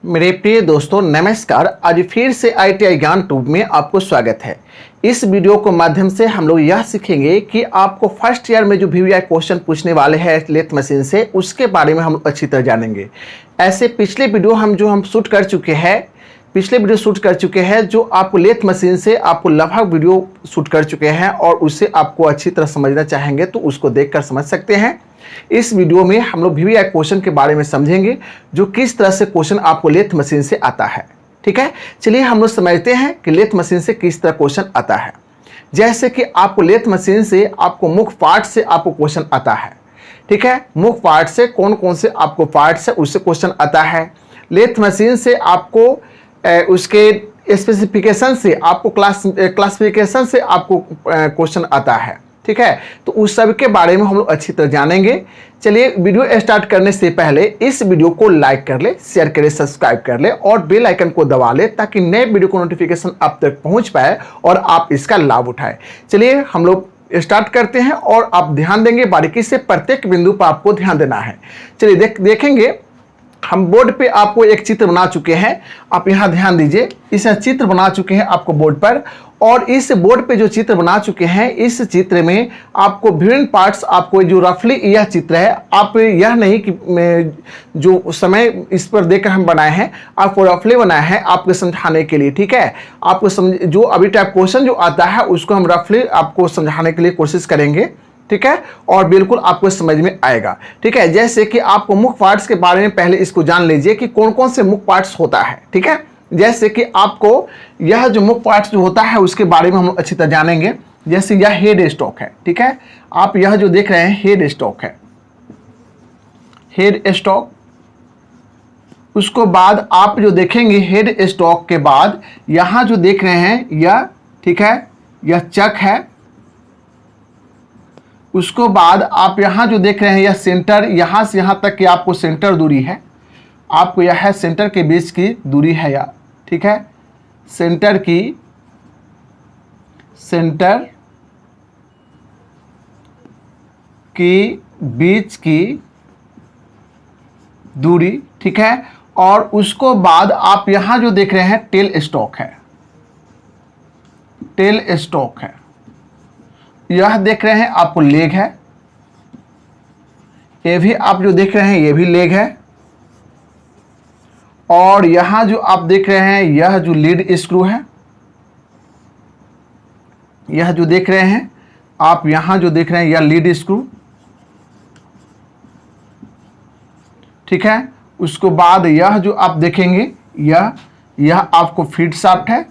मेरे प्रिय दोस्तों नमस्कार। आज फिर से ITI ज्ञान ट्यूब में आपको स्वागत है। इस वीडियो के माध्यम से हम लोग यह सीखेंगे कि आपको फर्स्ट ईयर में जो VVI क्वेश्चन पूछने वाले हैं लेथ मशीन से, उसके बारे में हम अच्छी तरह जानेंगे। ऐसे पिछले वीडियो हम शूट कर चुके हैं जो आपको लेथ मशीन से आपको लगभग वीडियो शूट कर चुके हैं और उससे आपको अच्छी तरह समझना चाहेंगे तो उसको देखकर समझ सकते हैं। इस वीडियो में हम लोग VVI क्वेश्चन के बारे में समझेंगे जो किस तरह से क्वेश्चन आपको लेथ मशीन से आता है। ठीक है, चलिए हम लोग समझते हैं कि लेथ मशीन से किस तरह क्वेश्चन आता है। जैसे कि आपको लेथ मशीन से आपको मुख्य पार्ट से आपको क्वेश्चन आता है। ठीक है, मुख्य पार्ट से कौन कौन से आपको पार्ट्स है उससे क्वेश्चन आता है। लेथ मशीन से आपको उसके स्पेसिफिकेशन से आपको क्लासिफिकेशन से आपको क्वेश्चन आता है। ठीक है, तो उस सब के बारे में हम लोग अच्छी तरह जानेंगे। चलिए वीडियो स्टार्ट करने से पहले इस वीडियो को लाइक कर ले, शेयर करे, सब्सक्राइब कर ले और बेल आइकन को दबा ले ताकि नए वीडियो को नोटिफिकेशन आप तक पहुंच पाए और आप इसका लाभ उठाए। चलिए हम लोग स्टार्ट करते हैं और आप ध्यान देंगे बारीकी से, प्रत्येक बिंदु पर आपको ध्यान देना है। चलिए देखेंगे, हम बोर्ड पे आपको एक चित्र बना चुके हैं। आप यहाँ ध्यान दीजिए, इस चित्र बना चुके हैं आपको बोर्ड पर, और इस बोर्ड पे जो चित्र बना चुके हैं इस चित्र में आपको विभिन्न पार्ट्स, आपको जो रफली यह चित्र है, आप यह नहीं कि जो समय इस पर देकर हम बनाए हैं, आपको रफली बनाए हैं आपको समझाने के लिए। ठीक है, आपको जो अभी टाइप क्वेश्चन जो आता है उसको हम रफली आपको समझाने के लिए कोशिश करेंगे। ठीक है, और बिल्कुल आपको समझ में आएगा। ठीक है, जैसे कि आपको मुख्य पार्ट्स के बारे में पहले इसको जान लीजिए कि कौन कौन से मुख्य पार्ट्स होता है। ठीक है, जैसे कि आपको यह जो मुख्य पार्ट्स जो होता है उसके बारे में हम अच्छी तरह जानेंगे। जैसे यह हेड स्टॉक है। ठीक है, आप यह जो देख रहे हैं हेड स्टॉक है, हेड स्टॉक। उसको बाद आप जो देखेंगे हेड स्टॉक के बाद यहां जो देख रहे हैं यह, ठीक है, यह चक है। उसको बाद आप यहां जो देख रहे हैं यह सेंटर, यहां से यहां तक की आपको सेंटर दूरी है, आपको यह है सेंटर के बीच की दूरी है यह। ठीक है, सेंटर की बीच की दूरी। ठीक है, और उसको बाद आप यहां जो देख रहे हैं टेल स्टॉक है, टेल स्टॉक है। यह देख रहे हैं आपको लेग है, ये भी आप जो देख रहे हैं ये भी लेग है। और यहां जो आप देख रहे हैं यह जो लीड स्क्रू है, यह जो देख रहे हैं आप यहां जो देख रहे हैं यह लीड स्क्रू। ठीक है, उसको बाद यह जो आप देखेंगे यह आपको फीड शाफ्ट है,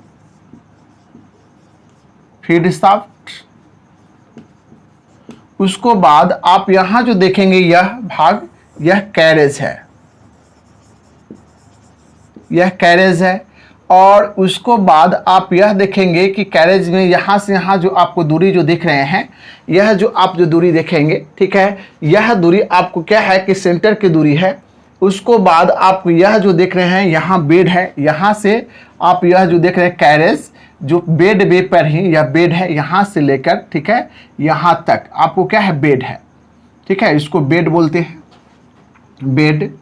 फीड शाफ्ट। उसको बाद आप यहां जो देखेंगे यह भाग, यह कैरेज है, यह कैरेज है। और उसको बाद आप यह देखेंगे कि कैरेज में यहां से यहां जो आपको दूरी जो देख रहे हैं, यह जो आप जो दूरी देखेंगे, ठीक है, यह दूरी आपको क्या है कि सेंटर की दूरी है। उसको बाद आप यह जो देख रहे हैं यहां बेड है, यहां से आप यह जो देख रहे हैं कैरेज जो बेड वे पर ही यह बेड है, यहां से लेकर, ठीक है, यहां तक आपको क्या है बेड है। ठीक है, इसको बेड बोलते हैं, बेड।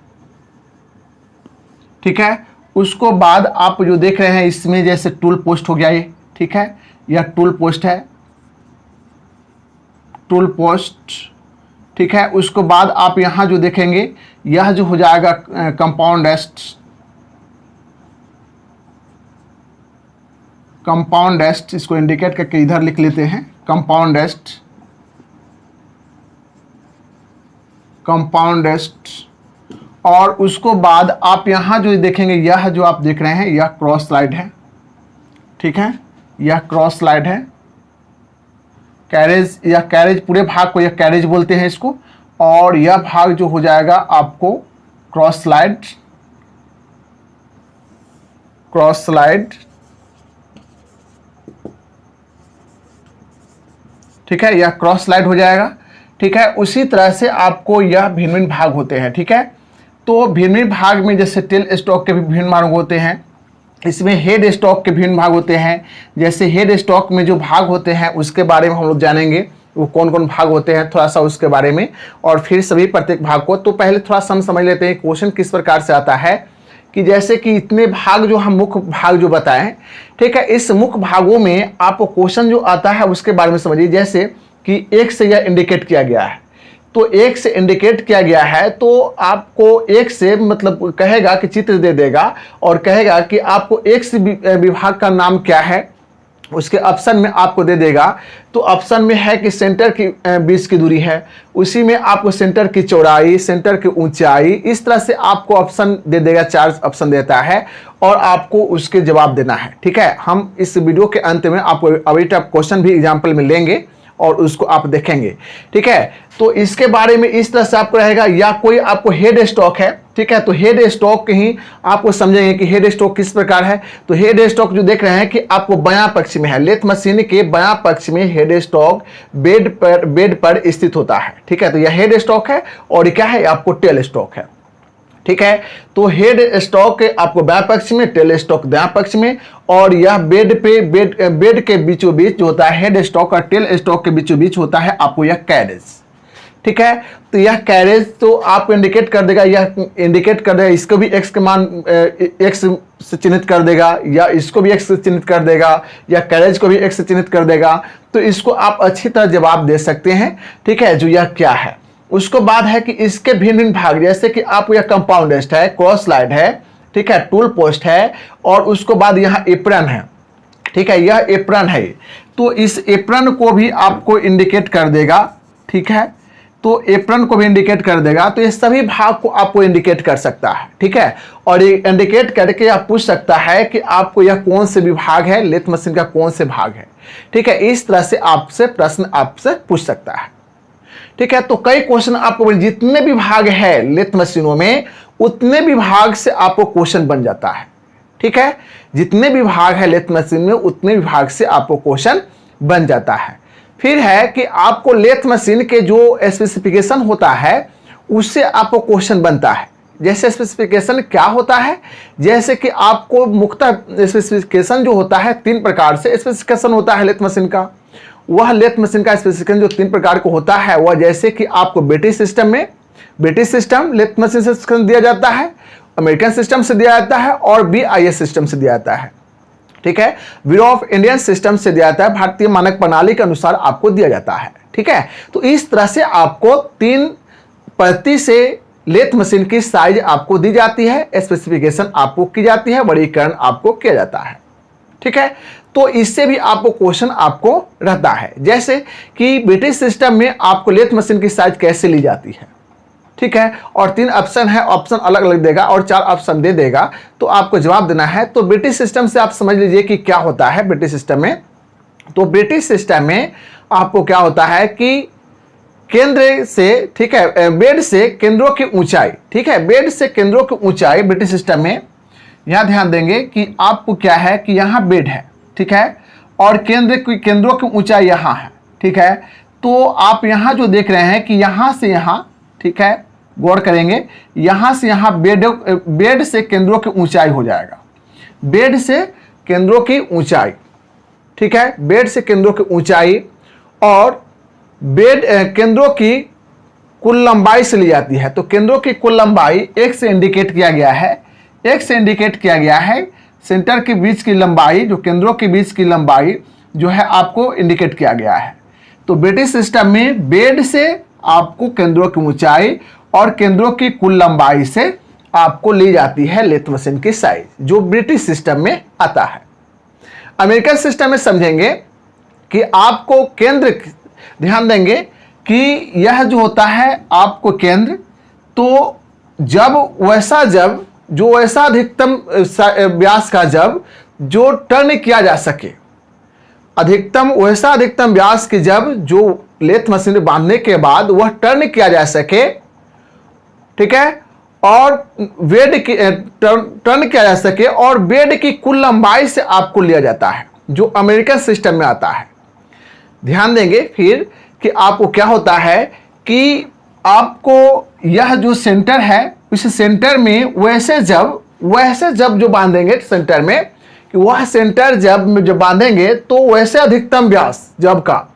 ठीक है, उसको बाद आप जो देख रहे हैं इसमें जैसे टूल पोस्ट हो गया ये। ठीक है, यह टूल पोस्ट है, टूल पोस्ट। ठीक है, उसको बाद आप यहां जो देखेंगे यह जो हो जाएगा कंपाउंड रेस्ट, कंपाउंड रेस्ट। इसको इंडिकेट करके इधर लिख लेते हैं, कंपाउंड रेस्ट, कंपाउंड रेस्ट। और उसको बाद आप यहां जो देखेंगे यह जो आप देख रहे हैं यह क्रॉस स्लाइड है। ठीक है, यह क्रॉस स्लाइड है, कैरेज, यह कैरेज पूरे भाग को यह कैरेज बोलते हैं इसको। और यह भाग जो हो जाएगा आपको क्रॉस स्लाइड, क्रॉस स्लाइड। ठीक है, यह क्रॉस स्लाइड हो जाएगा। ठीक है, उसी तरह से आपको यह भिन्न भिन्न भाग होते हैं। ठीक है, तो भिन्न भिन्न भाग में जैसे टेल स्टॉक के भी भिन्न भाग होते हैं, इसमें हेड स्टॉक के भिन्न भाग होते हैं। जैसे हेड स्टॉक में जो भाग होते हैं उसके बारे में हम लोग जानेंगे। वो कौन कौन भाग होते हैं थोड़ा सा उसके बारे में, और फिर सभी प्रत्येक भाग को। तो पहले थोड़ा सा हम समझ लेते हैं क्वेश्चन किस प्रकार से आता है कि जैसे कि इतने भाग जो हम मुख्य भाग जो बताएं, ठीक है, इस मुख्य भागों में आपको क्वेश्चन जो आता है उसके बारे में समझिए। जैसे कि एक से यह इंडिकेट किया गया है, तो एक से इंडिकेट किया गया है तो आपको एक से मतलब कहेगा कि चित्र दे देगा और कहेगा कि आपको एक से विभाग का नाम क्या है, उसके ऑप्शन में आपको दे देगा। तो ऑप्शन में है कि सेंटर की बीच की दूरी है, उसी में आपको सेंटर की चौड़ाई, सेंटर की ऊंचाई, इस तरह से आपको ऑप्शन दे देगा, 4 ऑप्शन देता है और आपको उसके जवाब देना है। ठीक है, हम इस वीडियो के अंत में आपको अभी क्वेश्चन भी एग्जाम्पल में लेंगे और उसको आप देखेंगे। ठीक है, तो इसके बारे में इस तरह से आपको रहेगा। या कोई आपको हेड स्टॉक है, ठीक है, तो हेड स्टॉक ही आपको समझेंगे कि हेड स्टॉक किस प्रकार है। तो हेड स्टॉक जो देख रहे हैं कि आपको बायां पक्ष में है, लेथ मशीन के बायां पक्ष में हेड स्टॉक बेड पर स्थित होता है। ठीक है, तो यह हेड स्टॉक है और क्या है, आपको टेल स्टॉक है। ठीक है, तो हेड स्टॉक आपको बाएं पक्ष में, टेल स्टॉक दाएं पक्ष में, और यह बेड के बीचों बीच जो होता है, हेड स्टॉक और टेल स्टॉक के बीचों बीच होता है आपको यह कैरेज। ठीक है, तो यह कैरेज तो आपको इंडिकेट कर देगा, यह इंडिकेट कर देगा, इसको भी एक्स के मान एक्स से चिन्हित कर देगा, या इसको भी एक्स से चिन्हित कर देगा, या कैरेज को भी एक्स से चिन्हित कर देगा। तो इसको आप अच्छी तरह जवाब दे सकते हैं। ठीक है, जो यह क्या है। उसको बाद है कि इसके भिन्न भिन्न भाग, जैसे कि आपको यह कंपाउंडेस्ट है, क्रॉस स्लाइड है, ठीक है, टूल पोस्ट है, और उसको बाद यहाँ एप्रन है। ठीक है, यह एप्रन है, तो इस एप्रन को भी आपको इंडिकेट कर देगा। ठीक है, तो एप्रन को भी इंडिकेट कर देगा। तो ये सभी भाग को आपको इंडिकेट कर सकता है। ठीक है, और ये इंडिकेट करके आप पूछ सकता है कि आपको यह कौन से विभाग है, लेथ मशीन का कौन से भाग है। ठीक है, इस तरह से आपसे प्रश्न आपसे पूछ सकता है। ठीक है, तो कई क्वेश्चन आपको, जितने भी भाग है लेथ मशीनों में उतने भी भाग से आपको क्वेश्चन बन जाता है। ठीक है, जितने भी भाग है लेथ मशीन में उतने भी भाग से आपको क्वेश्चन बन जाता है। फिर है कि आपको लेथ मशीन के जो स्पेसिफिकेशन होता है उससे आपको क्वेश्चन बनता है। जैसे स्पेसिफिकेशन क्या होता है, जैसे कि आपको मुख्यतः स्पेसिफिकेशन जो होता है 3 प्रकार से स्पेसिफिकेशन होता है लेथ मशीन का। वह लेथ मशीन का स्पेसिफिकेशन जो 3 प्रकार का होता है, वह जैसे कि आपको ब्रिटिश सिस्टम में, ब्रिटिश सिस्टम लेथ मशीन से दिया जाता है, अमेरिकन सिस्टम से दिया जाता है, और BIS सिस्टम से दिया जाता है। ठीक है, ब्यूरो ऑफ इंडियन सिस्टम से दिया जाता है, भारतीय मानक प्रणाली के अनुसार आपको दिया जाता है। ठीक है, तो इस तरह से आपको 3 प्रति से लेथ मशीन की साइज आपको दी जाती है, स्पेसिफिकेशन आपको की जाती है, वर्गीकरण आपको किया जाता है। ठीक है, तो इससे भी आपको क्वेश्चन आपको रहता है। जैसे कि ब्रिटिश सिस्टम में आपको लेथ मशीन की साइज कैसे ली जाती है। ठीक है, और 3 ऑप्शन है, ऑप्शन अलग अलग देगा और 4 ऑप्शन दे देगा, तो आपको जवाब देना है। तो ब्रिटिश सिस्टम से आप समझ लीजिए कि क्या होता है ब्रिटिश सिस्टम में। तो ब्रिटिश सिस्टम में आपको क्या होता है कि केंद्र से, ठीक है, बेड से केंद्रों की ऊंचाई, ठीक है, बेड से केंद्रों की ऊंचाई ब्रिटिश सिस्टम में, यहां ध्यान देंगे कि आपको क्या है कि यहां बेड है, ठीक है, और केंद्रों की ऊंचाई यहां है। ठीक है, तो आप यहां जो देख रहे हैं कि यहां से यहां, ठीक है, गौर करेंगे, यहां से यहां बेड से केंद्रों की ऊंचाई हो जाएगा, बेड से केंद्रों की ऊंचाई। ठीक है, बेड से केंद्रों की ऊंचाई, और बेड केंद्रों की कुल लंबाई से ली जाती है। तो केंद्रों की कुल लंबाई 1 से इंडिकेट किया गया है, 1 से इंडिकेट किया गया है। सेंटर के बीच की लंबाई, जो केंद्रों के बीच की लंबाई जो है आपको इंडिकेट किया गया है। तो ब्रिटिश सिस्टम में बेड से आपको केंद्रों की ऊंचाई और केंद्रों की कुल लंबाई से आपको ली जाती है लेथ मशीन की साइज, जो ब्रिटिश सिस्टम में आता है। अमेरिकन सिस्टम में समझेंगे कि आपको केंद्र, ध्यान देंगे कि यह जो होता है आपको केंद्र, तो जब वैसा अधिकतम व्यास का जब जो टर्न किया जा सके, अधिकतम व्यास की जब जो लेथ मशीन बांधने के बाद वह टर्न किया जा सके, ठीक है, और बेड की टर्न किया जा सके, और बेड की कुल लंबाई से आपको लिया जाता है, जो अमेरिकन सिस्टम में आता है। ध्यान देंगे फिर कि आपको क्या होता है कि आपको यह जो सेंटर है, इस सेंटर में वैसे जब जो बांधेंगे सेंटर में, कि वह सेंटर जब बांधेंगे तो वैसे अधिकतम व्यास जब का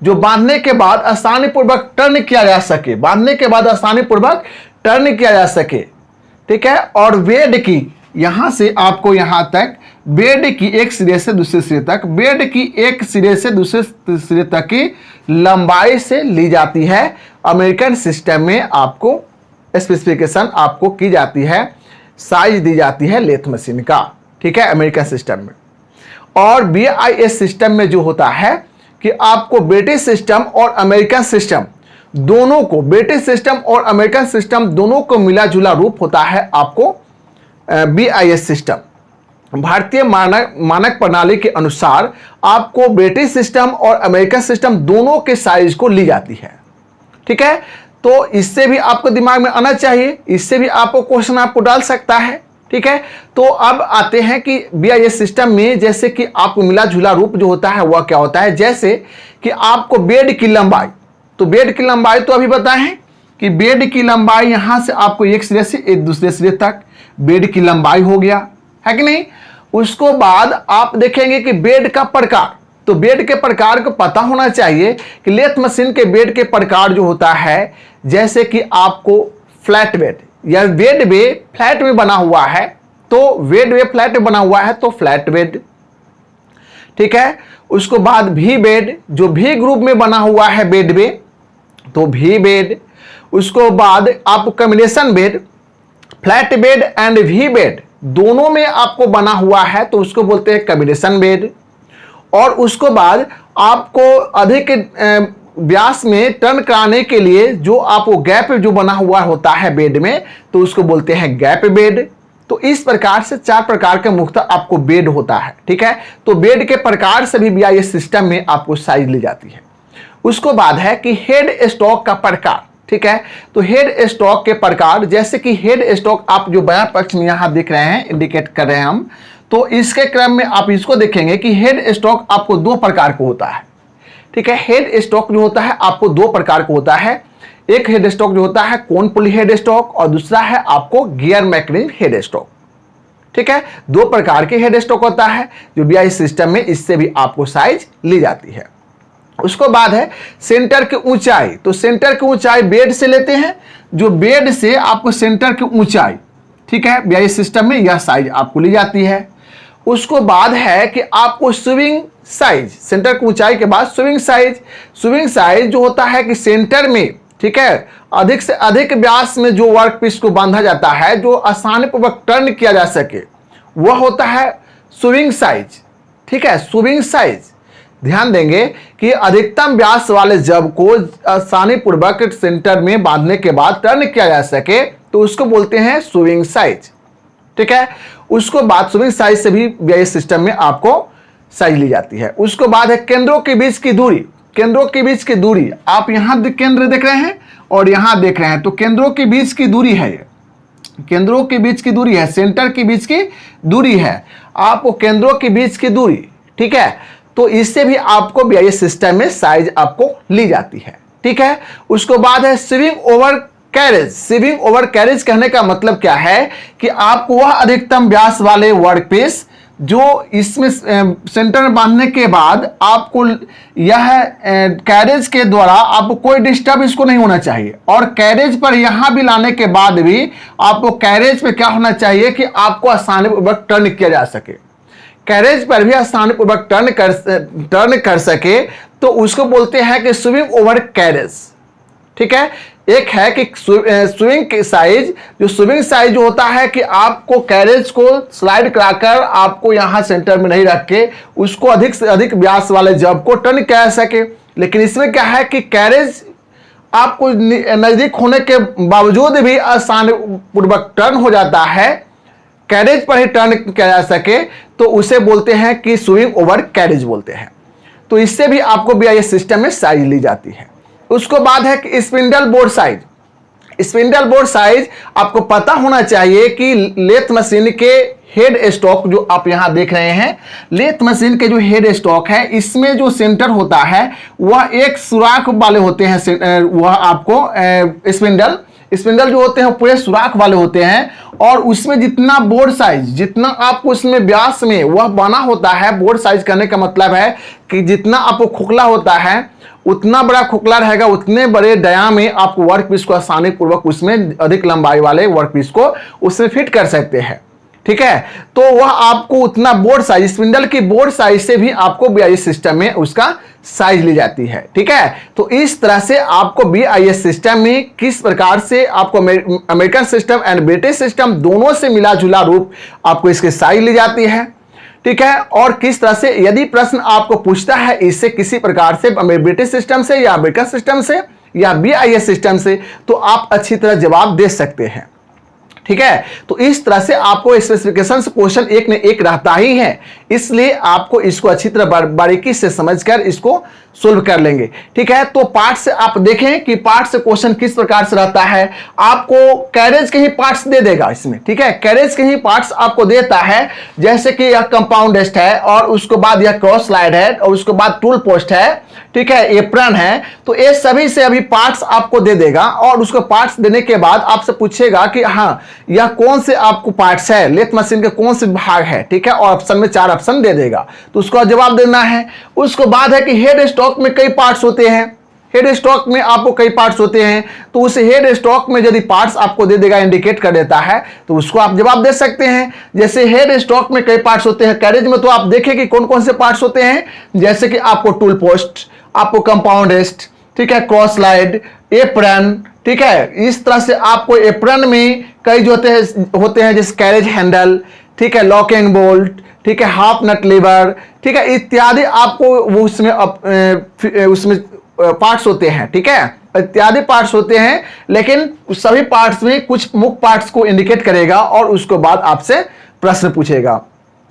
जो बांधने के बाद आसानी पूर्वक टर्न किया जा सके, बांधने के बाद आसानी पूर्वक टर्न किया जा सके, ठीक है। और बेड की यहां से आपको यहां तक, बेड की एक सिरे से दूसरे सिरे तक, बेड की एक सिरे से दूसरे सिरे तक की लंबाई से ली जाती है। अमेरिकन सिस्टम में आपको स्पेसिफिकेशन आपको की जाती है, साइज दी जाती है लेथ मशीन का, ठीक है, अमेरिकन सिस्टम में। और BIS सिस्टम में जो होता है कि आपको ब्रिटिश सिस्टम और अमेरिकन सिस्टम दोनों को, ब्रिटिश सिस्टम और अमेरिकन सिस्टम दोनों को मिला जुला रूप होता है आपको BIS सिस्टम। भारतीय मानक प्रणाली के अनुसार आपको ब्रिटिश सिस्टम और अमेरिकन सिस्टम दोनों के साइज को ली जाती है, ठीक है। तो इससे भी आपको दिमाग में आना चाहिए, इससे भी आपको क्वेश्चन आपको डाल सकता है, ठीक है। तो अब आते हैं कि BIS सिस्टम में जैसे कि आपको मिला जुला रूप जो होता है वह क्या होता है, जैसे कि आपको बेड की लंबाई, तो बेड की लंबाई तो अभी बताए हैं कि बेड की लंबाई यहां से आपको एक सिरे से एक दूसरे सिरे तक बेड की लंबाई हो गया, है कि नहीं। उसको बाद आप देखेंगे कि बेड का प्रकार, तो बेड के प्रकार को पता होना चाहिए कि लेथ मशीन के बेड के प्रकार जो होता है, जैसे कि आपको फ्लैट बेड या बेड वे फ्लैट में बना हुआ है, तो बेड वे फ्लैट में बना हुआ है तो फ्लैट बेड, ठीक है। उसको बाद भी बेड, जो भी ग्रुप में बना हुआ है बेड वे, तो भी बेड। उसको बाद आपको combination bed, flat bed and भी बेड दोनों में आपको बना हुआ है तो उसको बोलते हैं कॉम्बिनेशन बेड। और उसको बाद आपको अधिक व्यास में टर्न कराने के लिए जो आपको गैप जो बना हुआ होता है बेड में, तो उसको बोलते हैं गैप बेड। तो इस प्रकार से 4 प्रकार के मुख्यतः आपको बेड होता है, ठीक है। तो बेड के प्रकार से भी BIS सिस्टम में आपको साइज ली जाती है। उसको बाद है कि हेड स्टॉक का प्रकार, ठीक है। तो हेड स्टॉक के प्रकार, जैसे कि हेड स्टॉक आप जो बायां पक्ष में यहां दिख रहे हैं, इंडिकेट कर रहे हैं हम, तो इसके क्रम में आप इसको देखेंगे कि हेड स्टॉक आपको 2 प्रकार का होता है, ठीक है। हेड स्टॉक जो होता है आपको 2 प्रकार का होता है। एक हेड स्टॉक जो होता है कोन पुली हेड स्टॉक और दूसरा है आपको गियर मैकेनिज्म हेड स्टॉक, ठीक है। 2 प्रकार के हेड स्टॉक होता है जो BIS सिस्टम में, इससे भी आपको साइज ली जाती है। उसको बाद है सेंटर की ऊंचाई, तो सेंटर की ऊंचाई बेड से लेते हैं, जो बेड से आपको सेंटर की ऊंचाई, ठीक है, BIS सिस्टम में यह साइज आपको ली जाती है। उसको बाद है कि आपको स्विंग साइज, सेंटर की ऊंचाई के बाद स्विंग साइज, स्विंग साइज जो होता है कि सेंटर में, ठीक है, अधिक से अधिक व्यास में जो वर्क पीस को बांधा जाता है, जो आसानी पूर्वक टर्न किया जा सके, वह होता है स्विंग साइज, ठीक है। स्विंग साइज ध्यान देंगे कि अधिकतम व्यास वाले जब को आसानी पूर्वक सेंटर में बांधने के बाद टर्न किया जा सके तो उसको बोलते हैं स्विंग साइज, ठीक है। उसको बाद स्विंग साइज से भी BIS सिस्टम में आपको साइज ली जाती है। उसको बाद है केंद्रों के बीच की दूरी, केंद्रों के बीच की दूरी, आप यहां केंद्र देख रहे हैं और यहां देख रहे हैं, तो केंद्रों के बीच की दूरी है, केंद्रों के बीच की दूरी है, सेंटर के बीच की दूरी है, आपको केंद्रों के बीच की दूरी, ठीक है। तो इससे भी आपको BIS सिस्टम में साइज आपको ली जाती है, ठीक है। उसको बाद है swing over carriage. Swing over carriage कहने का मतलब क्या है कि आपको वह अधिकतम व्यास वाले वर्कपीस जो इसमें सेंटर में बांधने के बाद आपको यह कैरेज के द्वारा आपको कोई डिस्टर्ब इसको नहीं होना चाहिए, और कैरेज पर यहां भी लाने के बाद भी आपको कैरेज पे क्या होना चाहिए कि आपको आसानी पूर्वक टर्न किया जा सके, कैरेज पर भी आसानी पूर्वक टर्न कर सके, तो उसको बोलते हैं कि स्विंग ओवर कैरेज, ठीक है। एक है कि स्विंग साइज, जो स्विंग साइज जो होता है कि आपको कैरेज को स्लाइड कराकर आपको यहां सेंटर में नहीं रख के उसको अधिक से अधिक व्यास वाले जब को टर्न किया जा सके। लेकिन इसमें क्या है कि कैरेज आपको नजदीक होने के बावजूद भी आसानी पूर्वक टर्न हो जाता है, कैरेज पर ही टर्न किया जा सके, तो उसे बोलते हैं कि स्विंग ओवर कैरेज बोलते हैं। तो इससे भी आपको BIS सिस्टम में साइज ली जाती है। उसको बाद है कि spindle board size. Spindle board size आपको पता होना चाहिए कि लेथ मशीन के हेड स्टॉक जो आप यहां देख रहे हैं, लेथ मशीन के जो हेड स्टॉक है, इसमें जो सेंटर होता है वह एक सुराख वाले होते हैं, वह आपको स्पिंडल स्पिंडल जो होते हैं पूरे सुराख वाले होते हैं, और उसमें जितना बोर्ड साइज, जितना आपको उसमें व्यास में वह बना होता है, बोर्ड साइज करने का मतलब है कि जितना आपको खोखला होता है उतना बड़ा खोखला रहेगा, उतने बड़े डाया में आप वर्क पीस को आसानी पूर्वक उसमें अधिक लंबाई वाले वर्क पीस को उसमें फिट कर सकते हैं। ठीक है, तो वह आपको उतना बोर्ड साइज, स्पिंडल की बोर्ड साइज से भी आपको BIS सिस्टम में उसका साइज ली जाती है। ठीक है, तो इस तरह से आपको BIS सिस्टम में किस प्रकार से आपको American system and British system दोनों से मिला जुला रूप आपको इसके साइज ली जाती है। ठीक है, और किस तरह से यदि प्रश्न आपको पूछता है इससे किसी प्रकार से ब्रिटिश सिस्टम से या अमेरिकन सिस्टम से या BIS सिस्टम से, तो आप अच्छी तरह जवाब दे सकते हैं। ठीक है, तो इस तरह से आपको स्पेसिफिकेशन से क्वेश्चन एक न एक रहता ही है, इसलिए आपको इसको अच्छी तरह बारीकी से समझकर इसको सोल्व कर लेंगे। ठीक है, तो पार्ट से आप देखें कि पार्ट से क्वेश्चन किस प्रकार से रहता है। आपको कैरेज के ही पार्ट्स दे देगा इसमें। ठीक है, कैरेज के ही पार्ट्स आपको देता है, जैसे कि यह कंपाउंड डेस्ट है, और उसके बाद यह क्रॉस स्लाइड है, और उसके बाद टूल पोस्ट है, ठीक है, एप्रन है। तो ये सभी से अभी पार्ट्स आपको दे देगा, और उसको पार्ट्स देने के बाद आपसे पूछेगा कि हाँ यह कौन से आपको पार्ट्स है, लेथ मशीन के कौन से भाग है। ठीक है, और ऑप्शन में 4 ऑप्शन दे देगा, तो उसका जवाब देना है। उसके बाद है कि हेड स्टॉक में कई पार्ट्स होते हैं, हेड स्टॉक में आपको कई पार्ट्स होते हैं, तो उस हेड स्टॉक में यदि पार्ट्स आपको दे देगा, इंडिकेट कर देता है, तो उसको आप जवाब दे सकते हैं। जैसे हेड स्टॉक में कई पार्ट्स होते हैं, कैरेज में तो आप देखें कि कौन कौन से पार्ट्स होते हैं, जैसे कि आपको टूल पोस्ट, आपको कंपाउंड डेस्ट, ठीक है, क्रॉस स्लाइड, एप्रन। ठीक है, इस तरह से आपको एप्रन में कई जो होते हैं जैसे कैरेज हैंडल, ठीक है, लॉक एंड बोल्ट, ठीक है, हाफ नट लीवर, ठीक है, इत्यादि आपको वो उसमें पार्ट्स होते हैं। ठीक है, इत्यादि पार्ट्स होते हैं, लेकिन सभी पार्ट्स में कुछ मुख्य पार्ट्स को इंडिकेट करेगा और उसके बाद आपसे प्रश्न पूछेगा।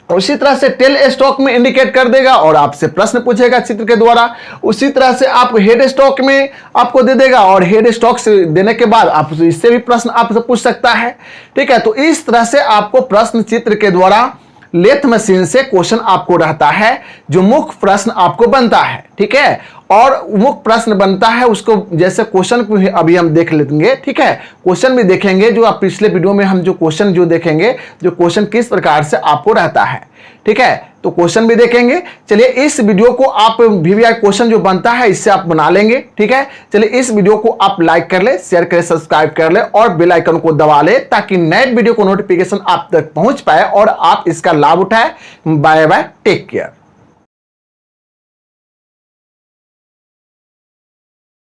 उसी तरह से टेल स्टॉक में इंडिकेट कर देगा और आपसे प्रश्न पूछेगा चित्र के द्वारा। उसी तरह से आप हेड स्टॉक में आपको दे देगा, और हेड स्टॉक से देने के बाद आप इससे भी प्रश्न आपसे पूछ सकता है। ठीक है, तो इस तरह से आपको प्रश्न चित्र के द्वारा लेथ मशीन से क्वेश्चन आपको रहता है, जो मुख्य प्रश्न आपको बनता है। ठीक है, और मुख्य प्रश्न बनता है उसको, जैसे क्वेश्चन को अभी हम देख लेंगे। ठीक है, क्वेश्चन भी देखेंगे, जो आप पिछले वीडियो में हम जो क्वेश्चन जो देखेंगे, जो क्वेश्चन किस प्रकार से आपको रहता है। ठीक है, तो क्वेश्चन भी देखेंगे। चलिए इस वीडियो को आप VVI क्वेश्चन जो बनता है इससे आप बना लेंगे। ठीक है, चलिए इस वीडियो को आप लाइक कर ले, शेयर करें, सब्सक्राइब कर ले और बेल आइकन को दबा ले, ताकि नए वीडियो को नोटिफिकेशन आप तक पहुंच पाए और आप इसका लाभ उठाए। Bye bye, take care.